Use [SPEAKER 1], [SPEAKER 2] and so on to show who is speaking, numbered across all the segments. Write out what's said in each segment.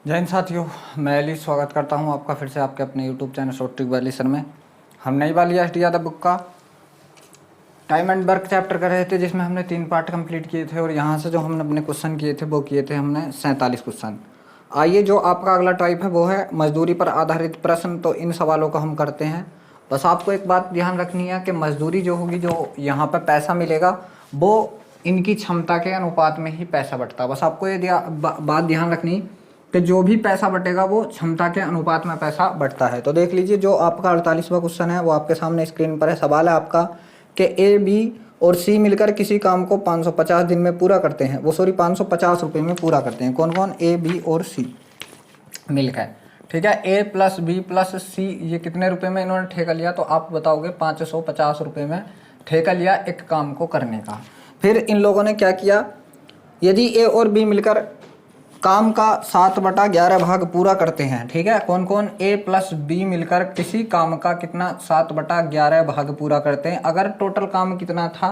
[SPEAKER 1] जय हिंद साथियों, मैं अली स्वागत करता हूं आपका फिर से आपके अपने यूट्यूब चैनल शॉर्ट ट्रिक वाली सर में। हम नई वाली एस डी यादव बुक का टाइम एंड वर्क चैप्टर कर रहे थे, जिसमें हमने 3 पार्ट कंप्लीट किए थे और यहाँ से जो हमने अपने क्वेश्चन किए थे वो किए थे हमने 47 क्वेश्चन। आइए, जो आपका अगला टाइप है वो है मजदूरी पर आधारित प्रश्न। तो इन सवालों को हम करते हैं। बस आपको एक बात ध्यान रखनी है कि मजदूरी जो होगी, जो यहाँ पर पैसा मिलेगा वो इनकी क्षमता के अनुपात में ही पैसा बंटता है। बस आपको ये बात ध्यान रखनी कि जो भी पैसा बटेगा वो क्षमता के अनुपात में पैसा बटता है। तो देख लीजिए, जो आपका 48वां क्वेश्चन है वो आपके सामने स्क्रीन पर है। सवाल है आपका कि ए, बी और सी मिलकर किसी काम को 550 दिन में पूरा करते हैं। वो 550 रुपये में पूरा करते हैं। कौन कौन? ए, बी और सी मिलकर। ठीक है, ए प्लस बी प्लस सी, ये कितने रुपए में इन्होंने ठेका लिया? तो आप बताओगे 550 रुपये में ठेका लिया एक काम को करने का। फिर इन लोगों ने क्या किया? यदि ए और बी मिलकर काम का 7/11 भाग पूरा करते हैं। ठीक है, कौन कौन? ए प्लस बी मिलकर किसी काम का कितना 7/11 भाग पूरा करते हैं। अगर टोटल काम कितना था?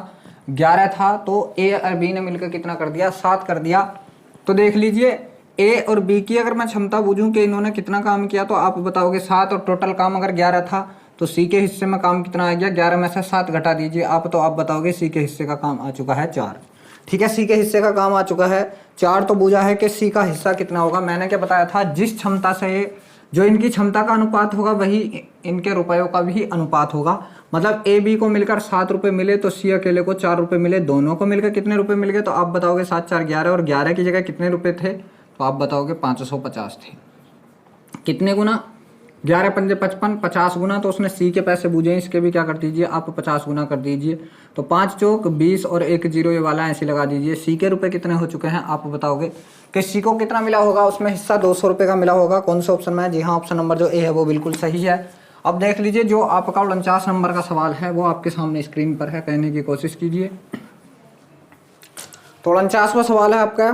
[SPEAKER 1] 11 था, तो ए और बी ने मिलकर कितना कर दिया? 7 कर दिया। तो देख लीजिए, ए और बी की अगर मैं क्षमता बूझूं कि इन्होंने कितना काम किया, तो आप बताओगे 7, और टोटल काम अगर 11 था तो सी के हिस्से में काम कितना आ गया? 11 में से 7 घटा दीजिए आप, तो आप बताओगे सी के हिस्से का काम आ चुका है 4। ठीक है, सी के हिस्से का काम आ चुका है 4। तो बूझा है कि सी का हिस्सा कितना होगा। मैंने क्या बताया था? जिस क्षमता से जो इनकी क्षमता का अनुपात होगा वही इनके रुपयों का भी अनुपात होगा। मतलब ए बी को मिलकर 7 रुपये मिले तो सी अकेले को 4 रुपये मिले। दोनों को मिलकर कितने रुपये मिल गए? तो आप बताओगे 7 4 11, और 11 की जगह कितने रुपये थे? तो आप बताओगे 550 थे। कितने गुना? 11 पंजे 55, 50 गुना। तो उसने सी के पैसे बूझे, इसके भी क्या कर दीजिए आप? 50 गुना कर दीजिए। तो 5 चौक 20 और 1 0 ये वाला ऐसे लगा दीजिए। सी के रुपए कितने हो चुके हैं? आप बताओगे कि सी को कितना मिला होगा? उसमें हिस्सा 200 रुपये का मिला होगा। कौन से ऑप्शन में है? जी हाँ, ऑप्शन नंबर जो ए है वो बिल्कुल सही है। अब देख लीजिए, जो आपका 49 नंबर का सवाल है वो आपके सामने स्क्रीन पर है, कहने की कोशिश कीजिए। तो 49वां सवाल है आपका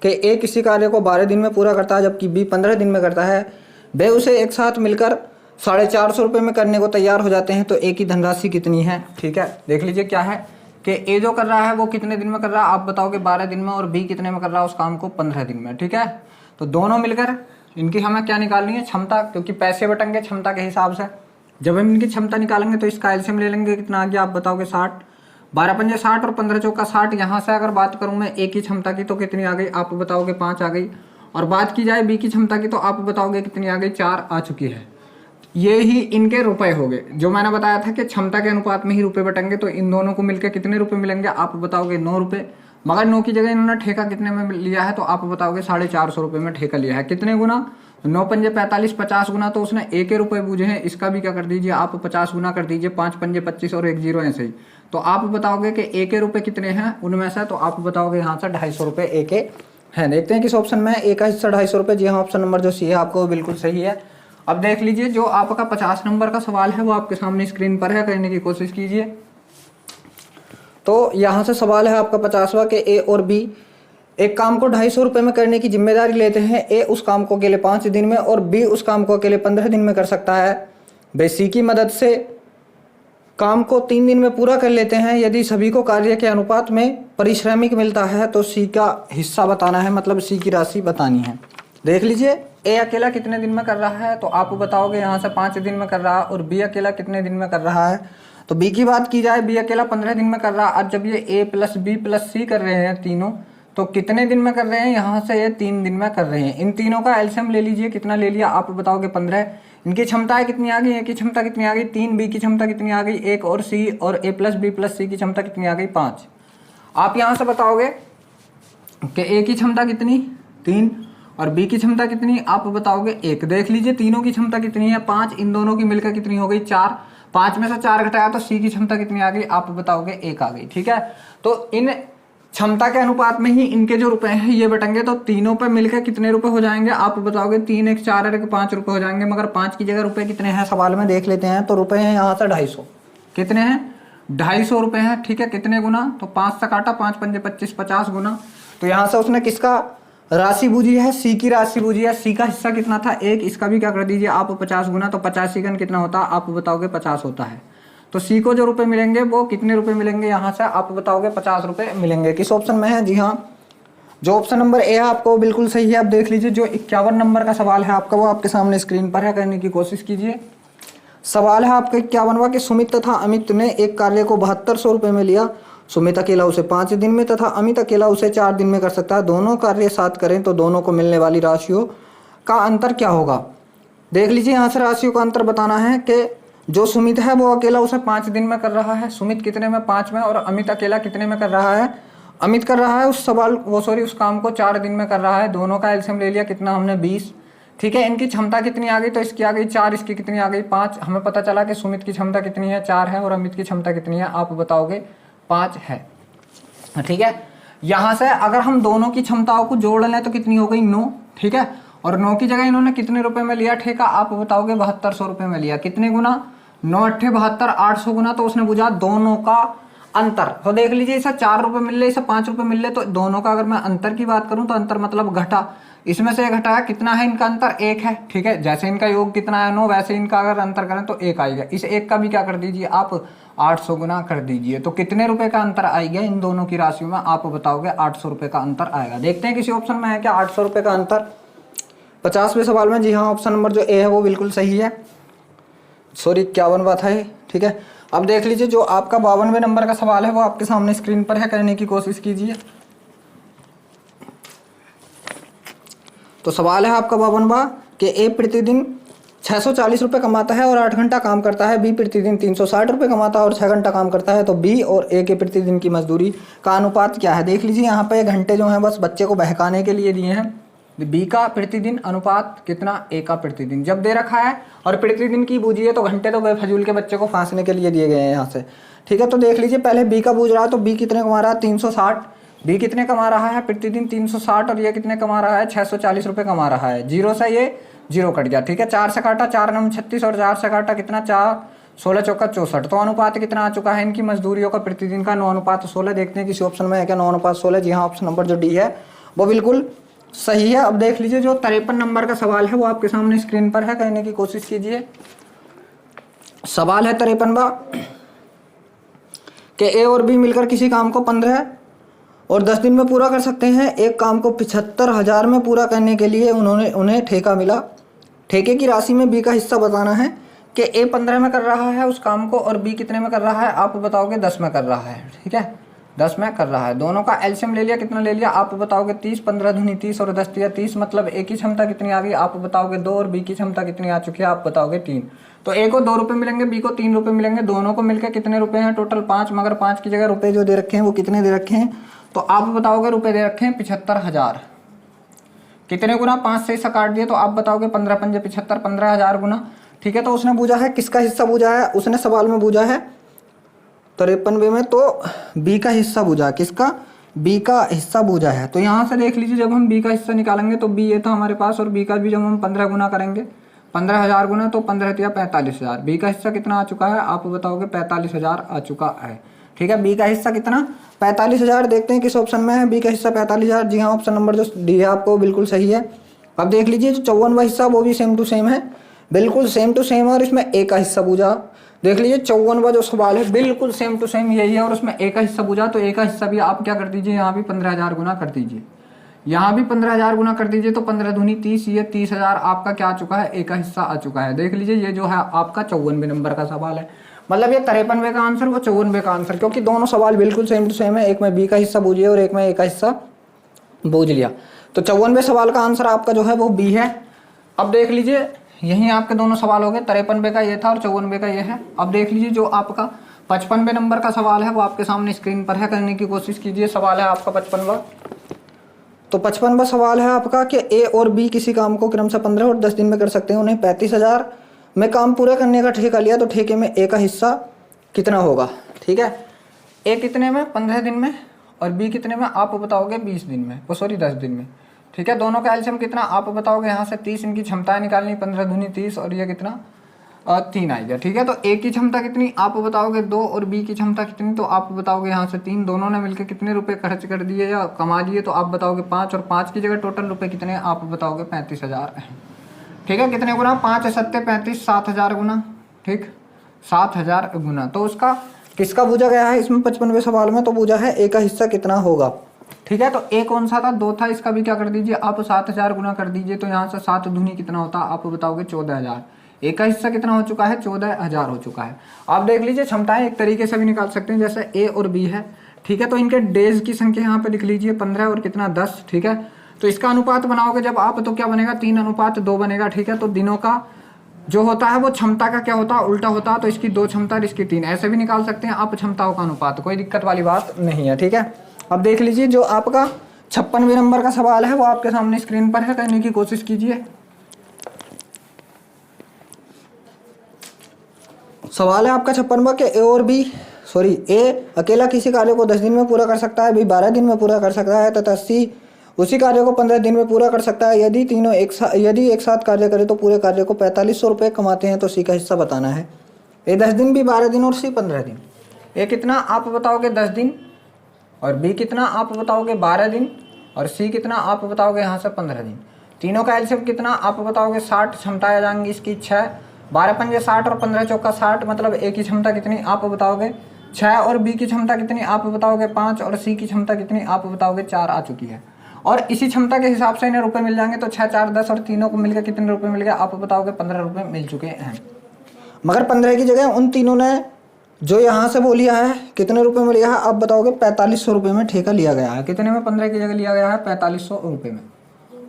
[SPEAKER 1] कि ए किसी कार्य को 12 दिन में पूरा करता है, जबकि बी 15 दिन में करता है। वे उसे एक साथ मिलकर 450 रुपये में करने को तैयार हो जाते हैं, तो ए की धनराशि कितनी है? ठीक है, देख लीजिए क्या है कि ए जो कर रहा है वो कितने दिन में कर रहा है? आप बताओगे 12 दिन में, और बी कितने में कर रहा है उस काम को? 15 दिन में। ठीक है, तो दोनों मिलकर इनकी हमें क्या निकालनी है? क्षमता, क्योंकि पैसे बटेंगे क्षमता के हिसाब से। जब हम इनकी क्षमता निकालेंगे तो इसका एलसीएम ले लेंगे। कितना आ गया? आप बताओगे 60। 12 पंजे 60 और 15 चौका 60। यहाँ से अगर बात करूँ मैं ए की क्षमता की तो कितनी आ गई? आप बताओगे 5 आ गई। और बात की जाए बी की क्षमता की तो आप बताओगे कितनी आ गई? 4 आ चुकी है। ये ही इनके रुपए हो गए। जो मैंने बताया था कि क्षमता के अनुपात में ही रुपए बटेंगे, तो इन दोनों को मिलकर कितने रुपए मिलेंगे? आप बताओगे 9 रुपये। मगर 9 की जगह इन्होंने ठेका कितने में लिया है? तो आप बताओगे 450 रुपये में ठेका लिया है। कितने गुना? 9 पंजे 45, 50 गुना। तो उसने ए के रुपए बूझे हैं, इसका भी क्या कर दीजिए आप? 50 गुना कर दीजिए। 5 पंजे 25 और 1 0 ऐसे ही। तो आप बताओगे कि ए के रुपए कितने हैं उनमें से? तो आप बताओगे यहाँ से 250 रुपये ए के है। देखते हैं किस ऑप्शन में ए का हिस्सा 250 रुपये। जी हाँ, ऑप्शन नंबर जो सी है आपको बिल्कुल सही है। अब देख लीजिए, जो आपका 50 नंबर का सवाल है वो आपके सामने स्क्रीन पर है, करने की कोशिश कीजिए। तो यहाँ से सवाल है आपका 50वां कि ए और बी एक काम को 250 रुपये में करने की जिम्मेदारी लेते हैं। ए उस काम को अकेले 5 दिन में और बी उस काम को अकेले 15 दिन में कर सकता है। वे सी की मदद से काम को 3 दिन में पूरा कर लेते हैं। यदि सभी को कार्य के अनुपात में पारिश्रमिक मिलता है तो सी का हिस्सा बताना है, मतलब सी की राशि बतानी है। देख लीजिए, ए अकेला कितने दिन में कर रहा है? तो आप बताओगे यहाँ से 5 दिन में कर रहा है। और बी अकेला कितने दिन में कर रहा है? तो बी की बात की जाए, बी अकेला 15 दिन में कर रहा है। और जब ये ए प्लस बी प्लस सी कर रहे हैं तीनों, तो कितने दिन में कर रहे हैं? यहाँ से ये 3 दिन में कर रहे हैं। इन तीनों का एलसीएम ले लीजिए। कितना ले लिया? आप बताओगे 15। इनकी क्षमताएं कितनी आ गई? ए की क्षमता कितनी आ गई? 3। बी की क्षमता कितनी आ गई? 1। और सी और ए प्लस बी प्लस सी की क्षमता कितनी आ गई? 5। आप यहाँ से बताओगे कि ए की क्षमता कितनी? 3। और बी की क्षमता कितनी? आप बताओगे 1। देख लीजिए, तीनों की क्षमता कितनी है? 5। इन दोनों की मिलकर कितनी हो गई? 4। 5 में से 4 घटाया तो सी की क्षमता कितनी आ गई? आप बताओगे 1 आ गई। ठीक है, तो इन क्षमता के अनुपात में ही इनके जो रुपए हैं ये बटेंगे। तो तीनों पे मिलकर कितने रुपए हो जाएंगे? आप बताओगे 3 1 4 1 5 रुपए हो जाएंगे। मगर 5 की जगह रुपए कितने हैं सवाल में देख लेते हैं। तो रुपए हैं यहाँ से 250। कितने हैं? 250 रुपए हैं। ठीक है, कितने गुना? तो 5 से काटा, 5 पंजे 25, 50 गुना। तो यहाँ से उसने किसका राशि बूझी है? सी की राशि बूझी है। सी का हिस्सा कितना था? 1। इसका भी क्या कर दीजिए आप? 50 गुना। तो 50 सेकंड कितना होता है? आप बताओगे 50 होता है। तो सी को जो रुपए मिलेंगे वो कितने रुपए मिलेंगे? यहाँ से आप बताओगे 50 रुपये मिलेंगे। किस ऑप्शन में है? जी हाँ, जो ऑप्शन नंबर ए है आपका वो बिल्कुल सही है। आप देख लीजिए जो 51 नंबर का सवाल है आपका वो आपके सामने स्क्रीन पर है, करने की कोशिश कीजिए। सवाल है आपका 51वां कि सुमित तथा अमित ने एक कार्य को 7200 रुपये में लिया। सुमित अकेला उसे 5 दिन में तथा अमित अकेला उसे 4 दिन में कर सकता है। दोनों कार्य साथ करें तो दोनों को मिलने वाली राशियों का अंतर क्या होगा। देख लीजिए यहाँ से राशियों का अंतर बताना है कि जो सुमित है वो अकेला उसे 5 दिन में कर रहा है, सुमित कितने में 5 में, और अमित अकेला कितने में कर रहा है, अमित कर रहा है उस काम को 4 दिन में कर रहा है। दोनों का एलसीएम ले लिया, कितना हमने 20। ठीक है, इनकी क्षमता कितनी आ गई, तो इसकी आ गई 4, इसकी कितनी आ गई 5। हमें पता चला कि सुमित की क्षमता कितनी है 4 है और अमित की क्षमता कितनी है आप बताओगे 5 है। ठीक है, यहां से अगर हम दोनों की क्षमताओं को जोड़ लें तो कितनी हो गई 9। ठीक है, और 9 की जगह इन्होंने कितने रुपए में लिया ठेका आप बताओगे 7200 रुपए में लिया। कितने गुना, 9 8 72, 800 गुना, तो उसने बुझा दोनों का अंतर। तो देख लीजिए इसे 4 रुपए मिल रहे, इसे 5 रुपए मिल रहे, तो दोनों का अगर मैं अंतर की बात करूं तो अंतर मतलब घटा, इसमें से घटाया, कितना है इनका अंतर 1 है। ठीक है, जैसे इनका योग कितना है 9, वैसे इनका अगर अंतर करें तो 1 आएगा। इस 1 का भी क्या कर दीजिए आप 800 गुना कर दीजिए, तो कितने रुपए का अंतर आएगा इन दोनों की राशियों में आप बताओगे 800 रुपए का अंतर आएगा। देखते हैं किसी ऑप्शन में है क्या 800 रुपए का अंतर 50वें सवाल में। जी हाँ, ऑप्शन नंबर जो ए है वो बिल्कुल सही है। सॉरी 51वां था ये। ठीक है, अब देख लीजिए जो आपका 52वें नंबर का सवाल है वो आपके सामने स्क्रीन पर है, करने की कोशिश कीजिए। तो सवाल है आपका 52वां कि ए प्रतिदिन 640 रुपये कमाता है और 8 घंटा काम करता है, बी प्रतिदिन 360 रुपये कमाता है और 6 घंटा काम करता है, तो बी और ए के प्रतिदिन की मजदूरी का अनुपात क्या है। देख लीजिए यहाँ पे घंटे जो हैं बस बच्चे को बहकाने के लिए दिए हैं। बी का प्रतिदिन अनुपात कितना, ए का प्रतिदिन जब दे रखा है, और प्रतिदिन की बूझिए तो घंटे तो बेफजूल के बच्चे को फांसने के लिए दिए गए हैं यहाँ से। ठीक है, तो देख लीजिए पहले बी का बूझ रहा है, तो बी कितने कमा रहा है 360, बी कितने कमा रहा है प्रतिदिन 360, और ये कितने कमा रहा है 640 रुपये कमा रहा है। जीरो से ये जीरो कट गया। ठीक है, 4 से काटा 4 9 36 और 4 से काटा कितना 4 16 चौका 64, तो अनुपात कितना आ चुका है इनकी मजदूरियों का प्रतिदिन का 9:16। देखते हैं किसी ऑप्शन में है क्या 9:16। जी हाँ, ऑप्शन नंबर जो डी है वो बिल्कुल सही है। अब देख लीजिए जो 53 नंबर का सवाल है वो आपके सामने स्क्रीन पर है, कहने की कोशिश कीजिए। सवाल है 53वां कि ए और बी मिलकर किसी काम को 15 और 10 दिन में पूरा कर सकते हैं। एक काम को 75,000 में पूरा करने के लिए उन्हें ठेका मिला। ठेके की राशि में बी का हिस्सा बताना है कि ए 15 में कर रहा है उस काम को और बी कितने में कर रहा है आप बताओगे 10 में कर रहा है। ठीक है, 10 में कर रहा है। दोनों का एलसीएम ले लिया, कितना ले लिया आप बताओगे 30, 15 दूनी 30 और 10 दिया 30, मतलब ए की क्षमता कितनी आ गई आप बताओगे 2 और बी की क्षमता कितनी आ चुकी है आप बताओगे 3। तो ए को 2 रुपये मिलेंगे, बी को 3 रुपये मिलेंगे, दोनों को मिलकर कितने रुपए हैं टोटल 5, मगर 5 की जगह रुपए जो दे रखे हैं वो कितने दे रखे हैं तो आप बताओगे रुपए दे रखे हैं 75,000। कितने गुना 5 से इसका काट दिया तो आप बताओगे 15 पंजे 75, 15,000 गुना। ठीक है, तो उसने बूझा है किसका हिस्सा बूझा है, उसने सवाल में बूझा है 53वें में, तो बी का हिस्सा बूझा। किसका, बी का हिस्सा बूझा है। तो यहाँ से देख लीजिए जब हम बी का हिस्सा निकालेंगे तो बी ये था हमारे पास, और बी का भी जब हम 15 गुना करेंगे 15,000 गुना तो 15 दिया 45,000। बी का हिस्सा कितना आ चुका है आप बताओगे 45,000 आ चुका है। ठीक है, बी का हिस्सा कितना 45,000। देखते हैं किस ऑप्शन में है बी का हिस्सा 45,000। जी हाँ, ऑप्शन नंबर जो डी है आपको बिल्कुल सही है। अब देख लीजिए जो 54वां हिस्सा वो भी सेम टू सेम है, बिल्कुल सेम टू सेम, और इसमें ए का हिस्सा बूझा। देख लीजिए 54वां जो सवाल है बिल्कुल सेम टू सेम यही है, और उसमें ए का हिस्सा बूझा, तो ए का हिस्सा भी आप क्या कर दीजिए यहाँ भी 15,000 गुना कर दीजिए, यहाँ भी 15,000 गुना कर दीजिए, तो 15 दूनी 30, ये 30,000 आपका क्या आ चुका है ए का हिस्सा आ चुका है। देख लीजिए ये जो है आपका 54वें नंबर का सवाल है, मतलब ये 53वें का आंसर वो 54वें का आंसर, क्योंकि दोनों सवाल बिल्कुल सेम टू सेम है। एक में बी का हिस्सा बूझिए और एक में ए का हिस्सा बूझ लिया, तो 54वें सवाल का आंसर आपका जो है वो बी है। अब देख लीजिए यही आपके दोनों सवाल हो गए, 53वें का ये था और 54वें का ये है। अब देख लीजिए जो आपका 55वें नंबर का सवाल है वो आपके सामने स्क्रीन पर है, करने की कोशिश कीजिए। सवाल है आपका 55वां। तो 55वां सवाल है आपका कि ए और बी किसी काम को क्रमशः 15 और 10 दिन में कर सकते हैं। उन्हें 35,000 में काम पूरा करने का ठेका लिया, तो ठेके में ए का हिस्सा कितना होगा। ठीक है, ए कितने में 15 दिन में और बी कितने में आप बताओगे 20 दिन में, सॉरी 10 दिन में। ठीक है, दोनों का एलसीएम कितना आप बताओगे यहाँ से 30, इनकी क्षमताएं निकालनी 15 दूनी 30 और ये कितना 3 आएगा। ठीक है, तो ए की क्षमता कितनी आप बताओगे 2 और बी की क्षमता कितनी तो आप बताओगे यहाँ से 3। दोनों ने मिलकर कितने रुपए खर्च कर दिए या कमा दिए तो आप बताओगे 5, और 5 की जगह टोटल रुपए कितने आप बताओगे 35,000। ठीक है, कितने गुना 5 7 35, 7,000 गुना। ठीक, 7,000 गुना। तो उसका किसका बूझा गया है इसमें 55वें सवाल में, तो बूझा है ए का हिस्सा कितना होगा। ठीक है। तो ए कौन सा था, 2 था, इसका भी क्या कर दीजिए आप 7000 गुना कर दीजिए, तो यहाँ से 7 दूनी कितना होता है आप बताओगे 14000। ए का हिस्सा कितना हो चुका है, 14000 हो चुका है। आप देख लीजिए क्षमताएं एक तरीके से भी निकाल सकते हैं, जैसे ए और बी है, ठीक है। तो इनके डेज की संख्या यहाँ पे लिख लीजिए 15 और कितना 10, ठीक है। तो इसका अनुपात बनाओगे जब आप, तो क्या बनेगा 3:2 बनेगा, ठीक है। तो दिनों का जो होता है वो क्षमता का क्या होता है, उल्टा होता है। तो इसकी 2 क्षमता और इसकी 3, ऐसे भी निकाल सकते हैं आप क्षमताओं का अनुपात, कोई दिक्कत वाली बात नहीं है, ठीक है। अब देख लीजिए जो आपका 56वें नंबर का सवाल है वो आपके सामने स्क्रीन पर है, करने की कोशिश कीजिए। सवाल है आपका 56वां के ए अकेला किसी कार्य को 10 दिन में पूरा कर सकता है, बी 12 दिन में पूरा कर सकता है तथा सी उसी कार्य को 15 दिन में पूरा कर सकता है। यदि तीनों एक साथ कार्य करे तो पूरे कार्य को 4500 रुपये कमाते हैं, तो सी का हिस्सा बताना है। ए 10 दिन, बी 12 दिन और सी 15 दिन। ए कितना आप बताओगे 10 दिन, और बी कितना आप बताओगे 12 दिन, और सी कितना आप बताओगे यहाँ से 15 दिन। तीनों का एलसीएम कितना आप बताओगे 60, क्षमताएं आ जाएंगी इसकी 6, 12 पंजे 60 और 15 चौका 60, मतलब ए की क्षमता कितनी आप बताओगे 6, और बी की क्षमता कितनी आप बताओगे 5, और सी की क्षमता कितनी आप बताओगे 4 आ चुकी है। और इसी क्षमता के हिसाब से इन्हें रुपए मिल जाएंगे, तो 6, 4, 10 और तीनों को मिलकर कितने रुपए मिल गए आप बताओगे 15 रुपए मिल चुके हैं। मगर 15 की जगह उन तीनों ने जो यहाँ से वो लिया है, कितने रुपए में लिया है आप बताओगे 4500 रुपये में ठेका लिया गया है। कितने में, 15 की जगह लिया गया है 4500 रुपये में।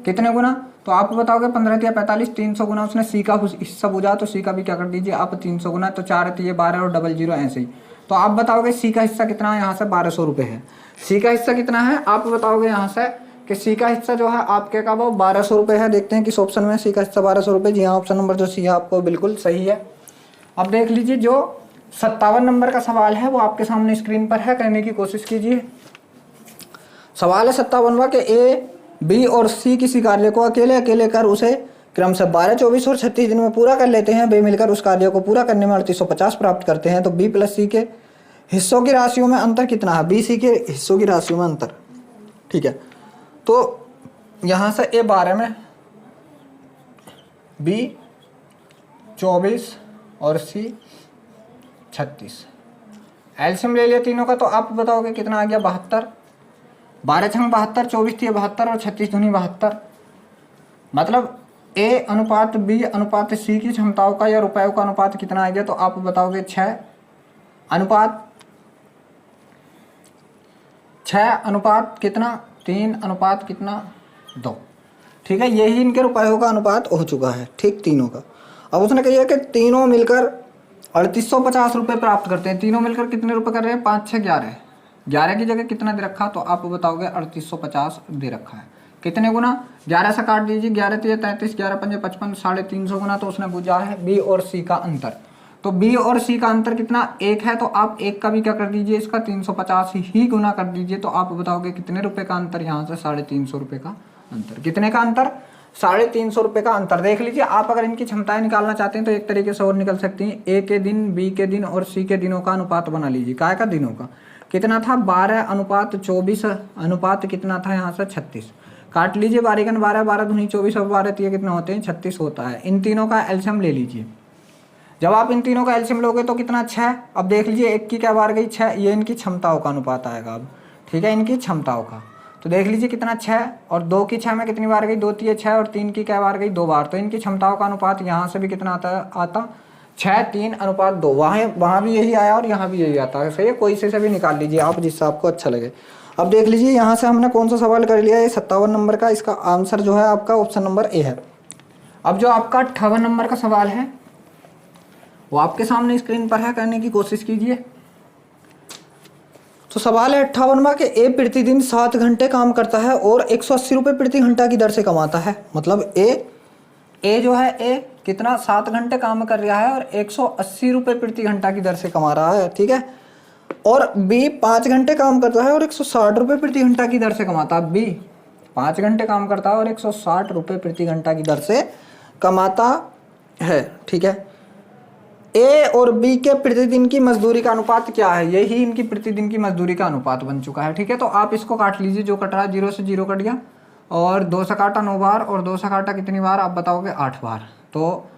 [SPEAKER 1] कितने गुना, तो आप बताओगे 15 या 45, 300 गुना उसने सी का हिस्सा बुझा, तो सी का भी क्या कर दीजिए आप 300 गुना, तो 4 ये 12 और 00 ऐसे ही। तो आप बताओगे सी का हिस्सा कितना है, यहाँ से 1200 रुपये है। सी का हिस्सा कितना है आप बताओगे यहाँ से कि सी का हिस्सा जो है आपके का वो 1200 रुपये है। देखते हैं किस ऑप्शन में सी का हिस्सा 1200 रुपये। जी हाँ, ऑप्शन नंबर जो सी है आपको बिल्कुल सही है। अब देख लीजिए जो 57 नंबर का सवाल है वो आपके सामने स्क्रीन पर है, करने की कोशिश कीजिए। सवाल है 57वां के ए, बी और सी किसी कार्य को अकेले अकेले कर उसे क्रम से 12, 24 और 36 दिन में पूरा कर लेते हैं। वे मिलकर उस कार्य को पूरा करने में 3850 प्राप्त करते हैं। तो बी प्लस सी के हिस्सों की राशियों में अंतर कितना है, बी सी के हिस्सों की राशियों में अंतर, ठीक है। तो यहाँ से ए 12 में, बी 24 और सी 36, एलसीएम ले लिया तीनों का, तो आप बताओगे कितना आ गया 72, 12 छंग 72, 24 थी 72 और 36 दूनी 72। मतलब ए अनुपात बी अनुपात सी की क्षमताओं का या रुपयों का अनुपात कितना आ गया, तो आप बताओगे 6 अनुपात कितना 3 अनुपात कितना 2, ठीक है। यही इनके रुपयों का अनुपात हो चुका है, ठीक, तीनों का। अब उसने कहा कि तीनों मिलकर 3850 रुपये प्राप्त करते हैं। तीनों मिलकर कितने रुपए कर रहे हैं, 5, 6, 11 की जगह कितना दे रखा, तो आप बताओगे 3850 दे रखा है। कितने गुना, 11 से काट दीजिए, 11 3 33, 11 5 55, 350 गुना, तो उसने पूछा है बी और सी का अंतर। तो बी और सी का अंतर कितना 1 है, तो आप 1 का भी क्या कर दीजिए इसका 350 ही गुना कर दीजिए, तो आप बताओगे कितने रुपए का अंतर, यहाँ से 350 रुपये का अंतर। कितने का अंतर, 350 रुपये का अंतर। देख लीजिए आप अगर इनकी क्षमताएं निकालना चाहते हैं तो एक तरीके से और निकल सकती हैं। ए के दिन, बी के दिन और सी के दिनों का अनुपात बना लीजिए। काय का दिनों का कितना था, 12:24 अनुपात कितना था यहाँ से 36। काट लीजिए 12 12, 12 दूनी 24 और 12 तीन कितना होते हैं 36 होता है। इन तीनों का एलसीएम ले लीजिए। जब आप इन तीनों का एलसीएम लोगे तो कितना 6। अब देख लीजिए एक की क्या बार गई 6, ये इनकी क्षमताओं का अनुपात आएगा अब, ठीक है, इनकी क्षमताओं का। तो देख लीजिए कितना 6 और 2 की 6 में कितनी बार गई 2 3 6 और 3 की क्या बार गई 2 बार। तो इनकी क्षमताओं का अनुपात यहाँ से भी कितना आता 6 3 अनुपात 2। वहाँ भी यही आया और यहाँ भी यही आता है, सही है। कोई से भी निकाल लीजिए आप जिससे आपको अच्छा लगे। अब देख लीजिए यहाँ से हमने कौन सा सवाल कर लिया है, 57 नंबर का। इसका आंसर जो है आपका ऑप्शन नंबर ए है। अब जो आपका 58 नंबर का सवाल है वो आपके सामने स्क्रीन पर है, करने की कोशिश कीजिए। तो सवाल है 58वां के ए प्रतिदिन 7 घंटे काम करता है और 180 रुपये प्रति घंटा की दर से कमाता है। मतलब ए जो है ए कितना 7 घंटे काम कर रहा है और 180 रुपये प्रति घंटा की दर से कमा रहा है, ठीक है। और बी 5 घंटे काम करता है और 160 रुपये प्रति घंटा की दर से कमाता है। बी 5 घंटे काम करता है और 160 रुपये प्रति घंटा की दर से कमाता है, ठीक है। ए और बी के प्रतिदिन की मजदूरी का अनुपात क्या है, यही इनकी प्रतिदिन की मजदूरी का अनुपात बन चुका है, ठीक है। तो आप इसको काट लीजिए, जो कट रहा है 0 से 0 कट गया और 2 से काटा 9 बार और 2 से काटा कितनी बार आप बताओगे 8 बार। तो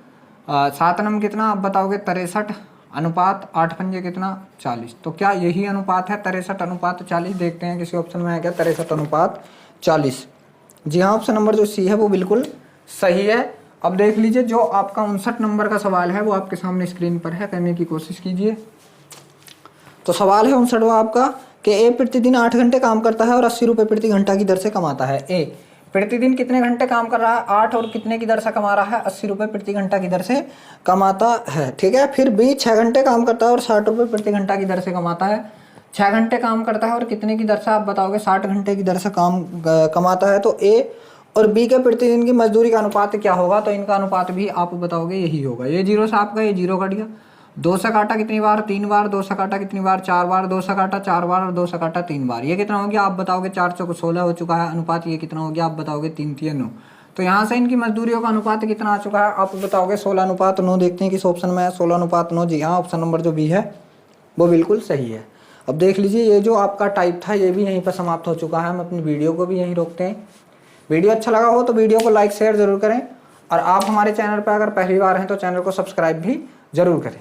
[SPEAKER 1] 7 नम कितना आप बताओगे 63 अनुपात 8 पंजे कितना 40। तो क्या यही अनुपात है 63:40? देखते हैं किसी ऑप्शन में है क्या 63:40। जी हाँ, ऑप्शन नंबर जो सी है वो बिल्कुल सही है। अब देख लीजिए जो आपका 59 नंबर का सवाल है वो आपके सामने स्क्रीन पर है, करने की कोशिश कीजिए। तो सवाल है 59वां आपका कि ए प्रतिदिन 8 घंटे काम करता है और 80 रुपये प्रति घंटा की दर से कमाता है। ए प्रतिदिन कितने घंटे काम कर रहा है? 8, और कितने की दर से कमा रहा है? 80 रुपये प्रति घंटा की दर से कमाता है। ठीक है। फिर बी 6 घंटे काम करता है और 60 रुपये प्रति घंटा की दर से कमाता है। 6 घंटे काम करता है और कितने की दर से आप बताओगे? 60 घंटे की दर से काम कमाता है। तो ए और बी के प्रतिदिन की मजदूरी का अनुपात क्या होगा? तो इनका अनुपात भी आप बताओगे यही होगा। ये 0 से आपका ये 0 कट गया। 2 से काटा कितनी बार? 3 बार। 2 से काटा कितनी बार? 4 बार। 2 से काटा 4 बार और 2 से काटा 3 बार। ये कितना हो गया आप बताओगे? 4 चौक 16 हो चुका है। अनुपात ये कितना हो गया आप बताओगे? 3 3 9। तो यहाँ से इनकी मजदूरियों का अनुपात कितना आ चुका है आप बताओगे? 16:9। देखते हैं किस ऑप्शन में है 16:9। जी हाँ, ऑप्शन नंबर जो बी है वो बिल्कुल सही है। अब देख लीजिए ये जो आपका टाइप था ये भी यहीं पर समाप्त हो चुका है। हम अपनी वीडियो को भी यहीं रोकते हैं। वीडियो अच्छा लगा हो तो वीडियो को लाइक शेयर जरूर करें, और आप हमारे चैनल पर अगर पहली बार हैं तो चैनल को सब्सक्राइब भी जरूर करें।